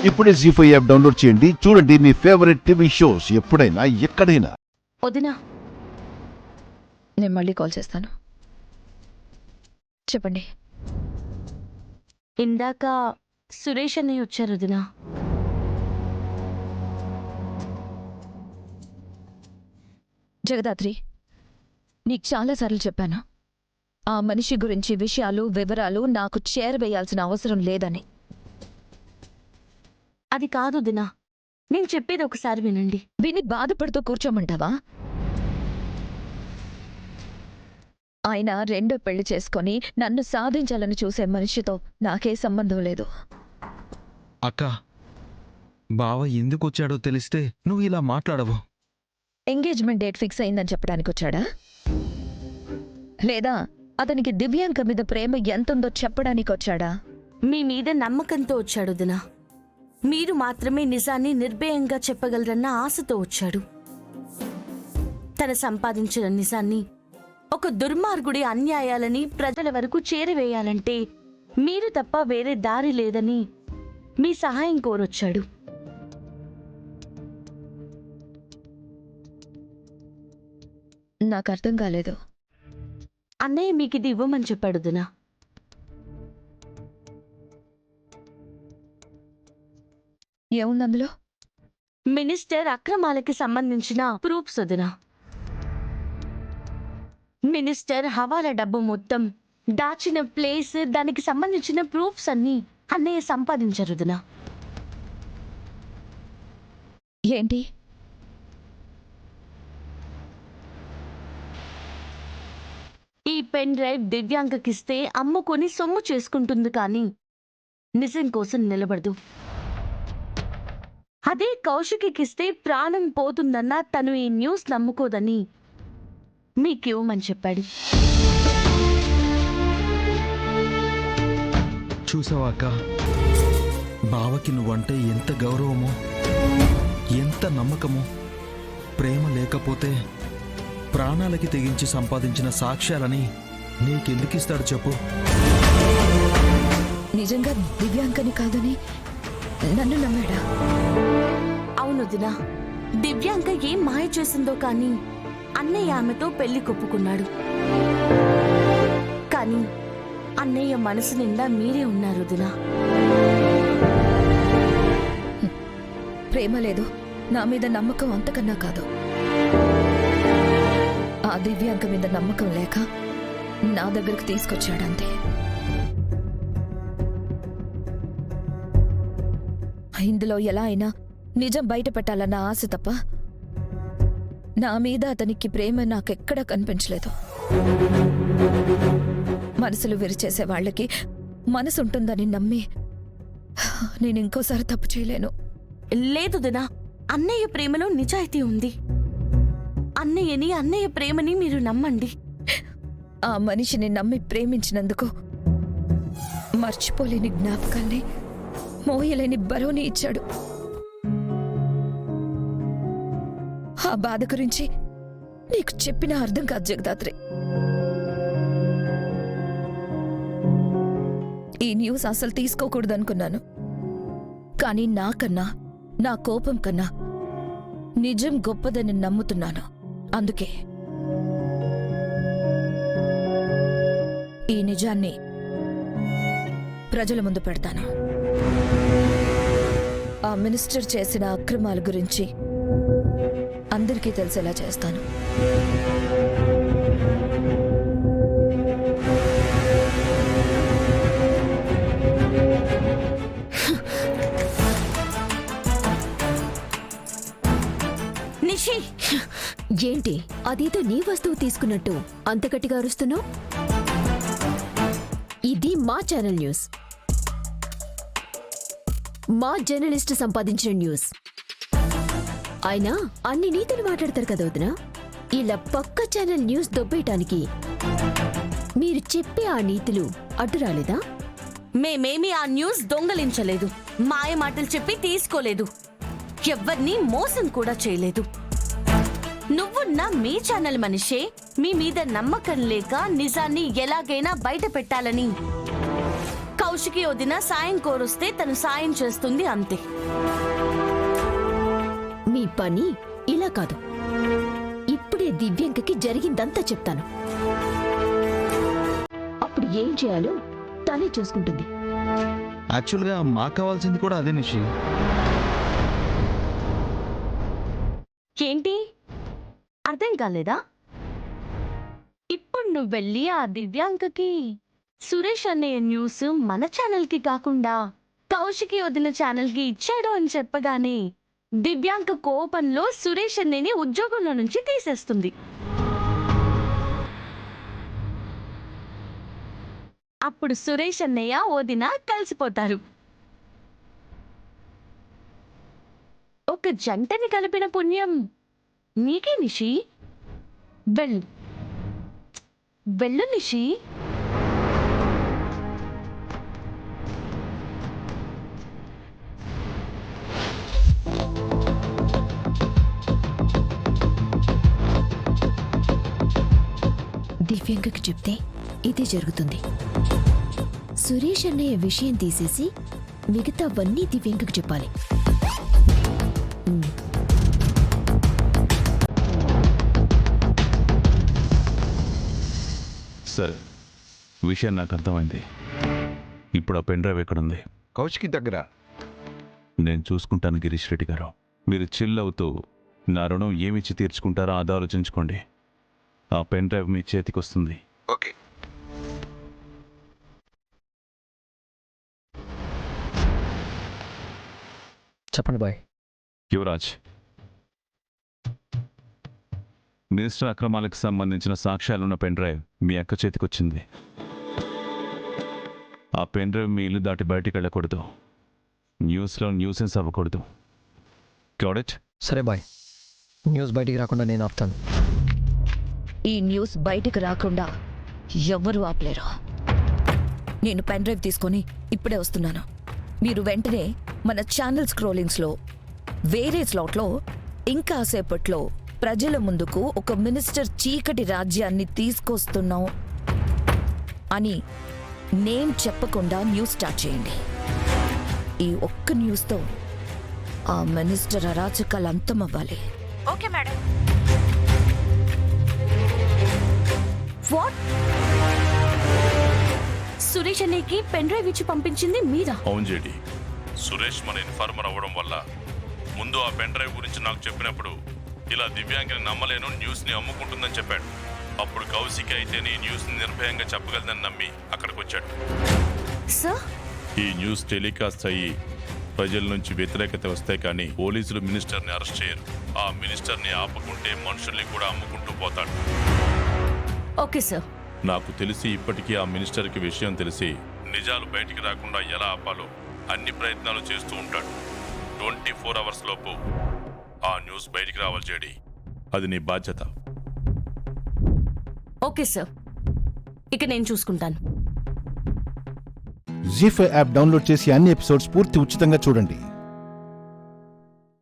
ఇప్పుడే జీ5 app download చేయండి. చూడండి మీ ఫేవరెట్ టీవీ షోస్ ఎప్పుడైనా ఎక్కడైనా. వదినా, నేను మళ్ళీ కాల్ చేస్తాను. చెప్పండి. ఇందాక సురేష్ అన్నయ్య వచ్చారు వదినా. జగదాత్రి, నీకు చాలాసార్లు చెప్పాను, ఆ మనిషి గురించి వివరాలు నాకు చేరవేయాల్సిన అవసరం లేదని. అది కాదు వదినా, నేను చెప్పేది ఒకసారి వినండి. విని బాధపడుతూ కూర్చోమంటావా? ఆయన రెండో పెళ్లి చేసుకొని నన్ను సాధించాలని చూసే మనిషితో నాకే సంబంధం లేదు. అక్క, బావ ఎందుకొచ్చాడో తెలిస్తే నువ్వు ఇలా మాట్లాడవు. ఎంగేజ్మెంట్ డేట్ ఫిక్స్ అయిందని చెప్పడానికి వచ్చాడా? లేదా అతనికి దివ్యాంక మీద ప్రేమ ఎంతుందో చెప్పడానికి వచ్చాడా? మీ మీద నమ్మకంతో వచ్చాడు వదినా. మీరు మాత్రమే నిజాన్ని నిర్భయంగా చెప్పగలరన్న ఆశతో వచ్చాడు. తన సంపాదించిన నిజాన్ని, ఒక దుర్మార్గుడి అన్యాయాలని ప్రజల వరకు చేరవేయాలంటే మీరు తప్ప వేరే దారి లేదని మీ సహాయం కోరొచ్చాడు. నాకు అర్థం కాలేదు. అన్నయ్య మీకు ఇది ఇవ్వమని చెప్పాడు వదినా. ఏముంది అందులో? మినిస్టర్ అక్రమాలకి సంబంధించిన ప్రూఫ్స్ వదినా. మినిస్టర్ హవాలా డబ్బు మొత్తం దాచిన ప్లేస్, దానికి సంబంధించిన ప్రూఫ్స్ అన్నీ అన్నయ్య సంపాదించారు వదినా. ఏంటి? ఈ పెన్ డ్రైవ్ దివ్యాంకకిస్తే అమ్ముకొని సొమ్ము చేసుకుంటుంది, కానీ నిజం కోసం నిలబడదు. అదే కౌశికికిస్తే ప్రాణం పోతుందన్నా తను ఈ న్యూస్ నమ్ముకోదని మీకివ్వమని చెప్పాడు. చూసావా అక్క, బావకి నువ్వంటే ఎంత గౌరవమో, ఎంత నమ్మకమో. ప్రేమ లేకపోతే ప్రాణాలకి తెగించి సంపాదించిన సాక్ష్యాలని నీకెందుకిస్తాడు చెప్పు? నిజంగా దివ్యాంకని కాదని నన్ను నమ్మాడా? అవును వదినా, దివ్యాంక ఏం మాయ చేసిందో కానీ అన్నయ్య ఆమెతో పెళ్లి కొప్పుకున్నాడు. కానీ అన్నయ్య మనసు నిండా మీరే ఉన్నారు వదినా. ప్రేమ లేదు, నా మీద నమ్మకం అంతకన్నా కాదు. ఆ దివ్యాంక మీద నమ్మకం లేక నా దగ్గరికి తీసుకొచ్చాడంతే. ఇందులో ఎలా అయినా నిజం బయట పెట్టాలన్న ఆశ తప్ప నా మీద అతనికి ప్రేమ నాకెక్కడా కనిపించలేదు. మనసులు విరిచేసే వాళ్ళకి మనసుంటుందని నమ్మి నేను ఇంకోసారి తప్పు చేయలేను. లేదు దినా, అన్నయ్య ప్రేమలో నిజాయితీ ఉంది. అన్నయ్య ప్రేమని మీరు నమ్మండి. ఆ మనిషిని నమ్మి ప్రేమించినందుకు మర్చిపోలేని జ్ఞాపకాల్ని, మోయలేని బరువుని ఇచ్చాడు. ఆ బాధ గురించి నీకు చెప్పినా అర్థం కాదు జగదాత్రి. ఈ న్యూస్ అసలు తీసుకోకూడదనుకున్నాను, కానీ నాకన్నా, నా కోపం కన్నా నిజం గొప్పదని నమ్ముతున్నాను. అందుకే ఈ నిజాన్ని ప్రజల ముందు పెడతాను. ఆ మినిస్టర్ చేసిన అక్రమాల గురించి అందరికీ తెలిసేలా చేస్తాను. నిషి, ఏంటి అదేదో నీ వస్తువు తీసుకున్నట్టు అంత గట్టిగా అరుస్తున్నావు? ఇది మా ఛానల్ న్యూస్, మా జర్నలిస్ట్ సంపాదించిన న్యూస్. అయినా అన్ని నీతులు మాట్లాడతారు కదా వదినా. ఇలా పక్క ఛానల్ న్యూస్ దొబ్బేయటానికి మీరు చెప్పే ఆ నీతులు అడ్డు రాలేదా? మేమేమి ఆ న్యూస్ దొంగలించలేదు, మాయ మాటలు చెప్పి తీసుకోలేదు, ఎవ్వరినీ మోసం కూడా చేయలేదు. నువ్వున్న మీ ఛానల్ మనిషే మీ మీద నమ్మకం లేక నిజాన్ని ఎలాగైనా బయట పెట్టాలని కౌశికి వదిన సాయం కోరొస్తే తను సాయం చేస్తుంది అంతే. మీ పని ఇలా కాదు. ఇప్పుడే దివ్యాంకకి జరిగిందంతా చెప్తాను. అప్పుడు ఏం చేయాలో తనే చూసుకుంటుంది. యాక్చువల్గా మాకు కావాల్సింది కూడా అదే నిషి. ఏంటి అర్థం కాలేదా? ఇప్పుడు నువ్వు వెళ్ళి ఆ దివ్యాంకకి సురేష్ అన్నయ్య న్యూస్ మన ఛానల్కి కాకుండా కౌశికి వదిన ఛానల్కి ఇచ్చాడు అని చెప్పగానే దివ్యాంక కోపంలో సురేష్ అన్నయ్యని ఉద్యోగంలో నుంచి తీసేస్తుంది. అప్పుడు సురేష్ అన్నయ్య వదిన కలిసిపోతారు. ఒక జంటని కలిపిన పుణ్యం నీకే నిషి. వెళ్ళు వెళ్ళు నిషి. దివ్యాంకకి చెప్తే ఇదే జరుగుతుంది. సురేష్ అన్నయ్య విషయం తీసేసి మిగతావన్నీ దివ్యాంకకి చెప్పాలి. సరే, విషయం నాకు అర్థమైంది. ఇప్పుడు ఆ పెన్ డ్రైవ్ ఎక్కడుంది? కౌశికి దగ్గర. నేను చూసుకుంటాను గిరీష్ రెడ్డి గారు. మీరు చిల్ అవుతూ నా రుణం ఏమిచ్చి తీర్చుకుంటారో అది ఆలోచించుకోండి. ఆ పెన్ డ్రైవ్ మీ చేతికి వస్తుంది. ఓకే. చెప్పండి బాయ్. యువరాజ్, మినిస్టర్ అక్రమాలకు సంబంధించిన సాక్ష్యాలున్న పెన్ డ్రైవ్ మీ అక్క చేతికొచ్చింది. ఆ పెన్ డ్రైవ్ మీ ఇల్లు దాటి బయటికి వెళ్ళకూడదు. న్యూస్లో న్యూసెన్స్ అవ్వకూడదు. Got it? సరే బాయ్, న్యూస్ బయటికి రాకుండా నేను ఆపుతాను. ఈ న్యూస్ బయటికి రాకుండా ఎవ్వరూ ఆపలేరు. నేను పెన్ డ్రైవ్ తీసుకొని ఇప్పుడే వస్తున్నాను. మీరు వెంటనే మన ఛానల్ స్క్రోలింగ్స్లో వేరే స్లాట్లో ఇంకా సేపట్లో ప్రజల ముందుకు ఒక మినిస్టర్ చీకటి రాజ్యాన్ని తీసుకొస్తున్నాం అని నేమ్ చెప్పకుండా న్యూస్ స్టార్ట్ చేయండి. ఈ ఒక్క న్యూస్తో ఆ మినిస్టర్ అరాచకాలు అంతమవ్వాలి. Okay madam. వాట్? సురేష్ అన్నయ్యకి పెన్ డ్రైవ్ ఇచ్చి పంపించింది మీరా? అవును జేడి. సురేష్ మన ఇన్ఫార్మర్ అవ్వడం వల్ల ముందు ఆ పెన్ డ్రైవ్ గురించి నాకు చెప్పినప్పుడు ఇలా దివ్యాంగిని నమ్మలేను, న్యూస్ని అమ్ముకుంటుందని చెప్పాడు. అప్పుడు కౌశికి అయితే నీ న్యూస్ని నిర్భయంగా చెప్పగలదని నమ్మి అక్కడికి వచ్చాడు. సార్, ఈ న్యూస్ టెలికాస్ట్ అయ్యి ప్రజల నుంచి వ్యతిరేకత వస్తే కానీ పోలీసులు మినిస్టర్ని అరెస్ట్ చేయరు. ఆ మినిస్టర్ని ఆపకుంటే మనుషుల్ని కూడా అమ్ముకుంటూ పోతాడు. Okay sir. నాకు తెలిసి ఇప్పటికీ ఆ మినిస్టర్కి విషయం తెలిసి నిజాలు బయటికి రాకుండా ఎలా ఆపాలో అన్ని ప్రయత్నాలు చేస్తూ ఉంటాడు. 24 hours లోపు ఆ న్యూస్ బయటికి రావాలి జేడి. అది నీ బాధ్యత. ఓకే సార్, ఇక నేను చూసుకుంటాను. జీ5 యాప్ డౌన్లోడ్ చేసి అన్ని ఎపిసోడ్స్ పూర్తి ఉచితంగా చూడండి.